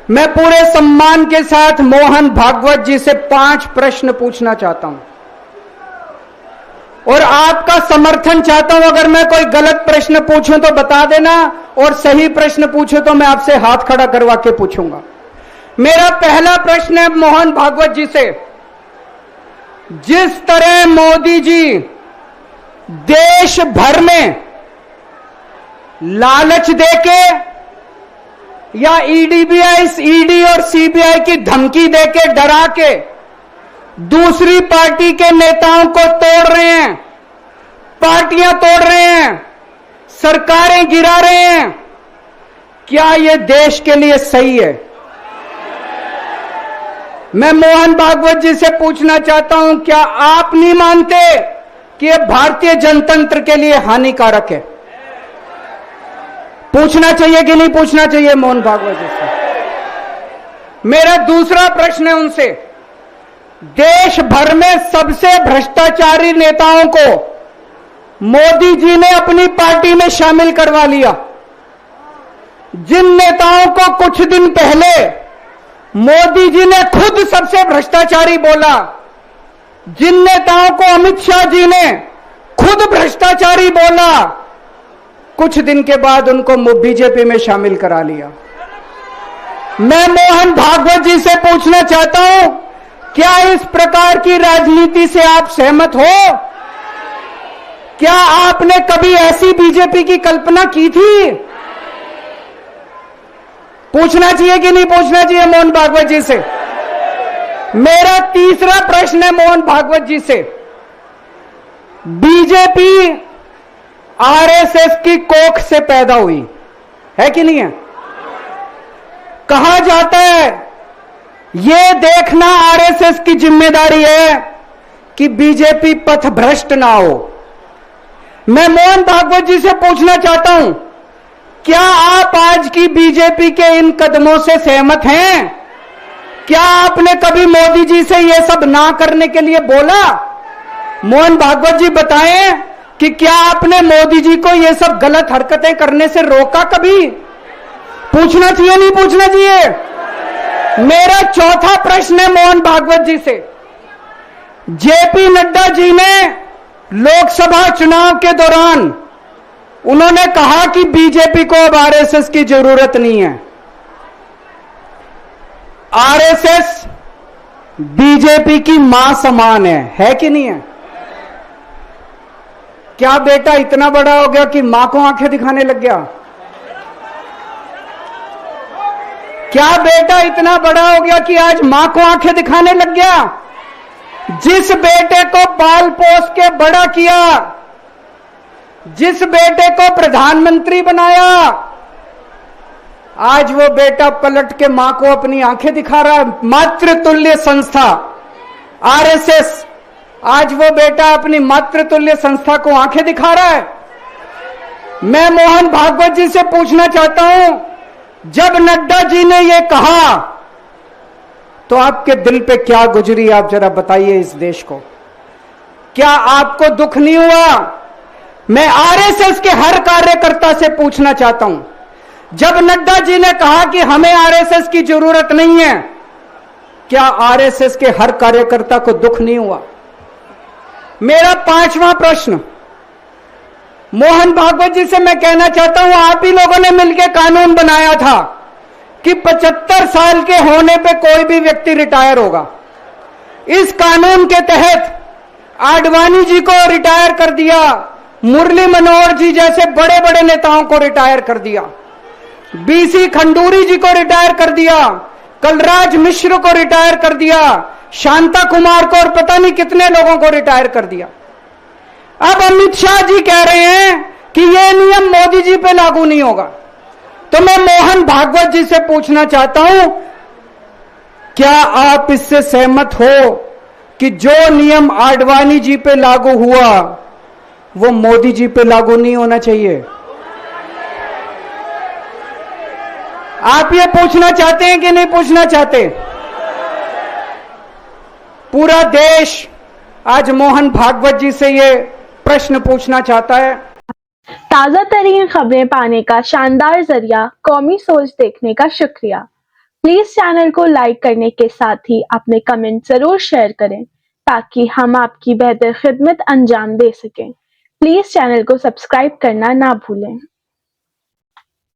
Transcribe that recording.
मैं पूरे सम्मान के साथ मोहन भागवत जी से 5 प्रश्न पूछना चाहता हूं और आपका समर्थन चाहता हूं। अगर मैं कोई गलत प्रश्न पूछूं तो बता देना, और सही प्रश्न पूछूं तो मैं आपसे हाथ खड़ा करवा के पूछूंगा। मेरा पहला प्रश्न है मोहन भागवत जी से। जिस तरह मोदी जी देश भर में लालच देके या ईडी और सीबीआई की धमकी देके, डरा के दूसरी पार्टी के नेताओं को तोड़ रहे हैं, पार्टियां तोड़ रहे हैं, सरकारें गिरा रहे हैं, क्या यह देश के लिए सही है? मैं मोहन भागवत जी से पूछना चाहता हूं, क्या आप नहीं मानते कि यह भारतीय जनतंत्र के लिए हानिकारक है? पूछना चाहिए कि नहीं पूछना चाहिए मोहन भागवत जी से? मेरा दूसरा प्रश्न है उनसे। देश भर में सबसे भ्रष्टाचारी नेताओं को मोदी जी ने अपनी पार्टी में शामिल करवा लिया। जिन नेताओं को कुछ दिन पहले मोदी जी ने खुद सबसे भ्रष्टाचारी बोला, जिन नेताओं को अमित शाह जी ने खुद भ्रष्टाचारी बोला, कुछ दिन के बाद उनको बीजेपी में शामिल करा लिया। मैं मोहन भागवत जी से पूछना चाहता हूं, क्या इस प्रकार की राजनीति से आप सहमत हो? क्या आपने कभी ऐसी बीजेपी की कल्पना की थी? पूछना चाहिए कि नहीं पूछना चाहिए मोहन भागवत जी से? मेरा तीसरा प्रश्न है मोहन भागवत जी से। बीजेपी आरएसएस की कोख से पैदा हुई है कि नहीं है? कहा जाता है यह देखना आरएसएस की जिम्मेदारी है कि बीजेपी पथभ्रष्ट ना हो। मैं मोहन भागवत जी से पूछना चाहता हूं, क्या आप आज की बीजेपी के इन कदमों से सहमत हैं? क्या आपने कभी मोदी जी से यह सब ना करने के लिए बोला? मोहन भागवत जी बताएं कि क्या आपने मोदी जी को यह सब गलत हरकतें करने से रोका कभी? पूछना चाहिए नहीं पूछना चाहिए? मेरा चौथा प्रश्न है मोहन भागवत जी से। जेपी नड्डा जी ने लोकसभा चुनाव के दौरान उन्होंने कहा कि बीजेपी को अब आरएसएस की जरूरत नहीं है। आरएसएस बीजेपी की मां समान है कि नहीं है? क्या बेटा इतना बड़ा हो गया कि मां को आंखें दिखाने लग गया? क्या बेटा इतना बड़ा हो गया कि आज मां को आंखें दिखाने लग गया? जिस बेटे को पाल पोस के बड़ा किया, जिस बेटे को प्रधानमंत्री बनाया, आज वो बेटा पलट के मां को अपनी आंखें दिखा रहा है। मातृतुल्य संस्था आरएसएस, आज वो बेटा अपनी मातृतुल्य संस्था को आंखें दिखा रहा है। मैं मोहन भागवत जी से पूछना चाहता हूं, जब नड्डा जी ने यह कहा तो आपके दिल पे क्या गुजरी, आप जरा बताइए इस देश को। क्या आपको दुख नहीं हुआ? मैं आरएसएस के हर कार्यकर्ता से पूछना चाहता हूं, जब नड्डा जी ने कहा कि हमें आरएसएस की जरूरत नहीं है, क्या आरएसएस के हर कार्यकर्ता को दुख नहीं हुआ? मेरा पांचवां प्रश्न मोहन भागवत जी से मैं कहना चाहता हूं, आप ही लोगों ने मिलकर कानून बनाया था कि 75 साल के होने पे कोई भी व्यक्ति रिटायर होगा। इस कानून के तहत आडवाणी जी को रिटायर कर दिया, मुरली मनोहर जी जैसे बड़े बड़े नेताओं को रिटायर कर दिया, बीसी खंडूरी जी को रिटायर कर दिया, कलराज मिश्र को रिटायर कर दिया, शांता कुमार को और पता नहीं कितने लोगों को रिटायर कर दिया। अब अमित शाह जी कह रहे हैं कि यह नियम मोदी जी पे लागू नहीं होगा। तो मैं मोहन भागवत जी से पूछना चाहता हूं, क्या आप इससे सहमत हो कि जो नियम आडवाणी जी पे लागू हुआ वो मोदी जी पे लागू नहीं होना चाहिए? आप ये पूछना चाहते हैं कि नहीं पूछना चाहते? पूरा देश आज मोहन भागवत जी से ये प्रश्न पूछना चाहता है। ताज़ा तरीन खबरें पाने का शानदार जरिया कौमी सोच देखने का शुक्रिया। प्लीज चैनल को लाइक करने के साथ ही अपने कमेंट जरूर शेयर करें ताकि हम आपकी बेहतर खिदमत अंजाम दे सकें। प्लीज चैनल को सब्सक्राइब करना ना भूलें।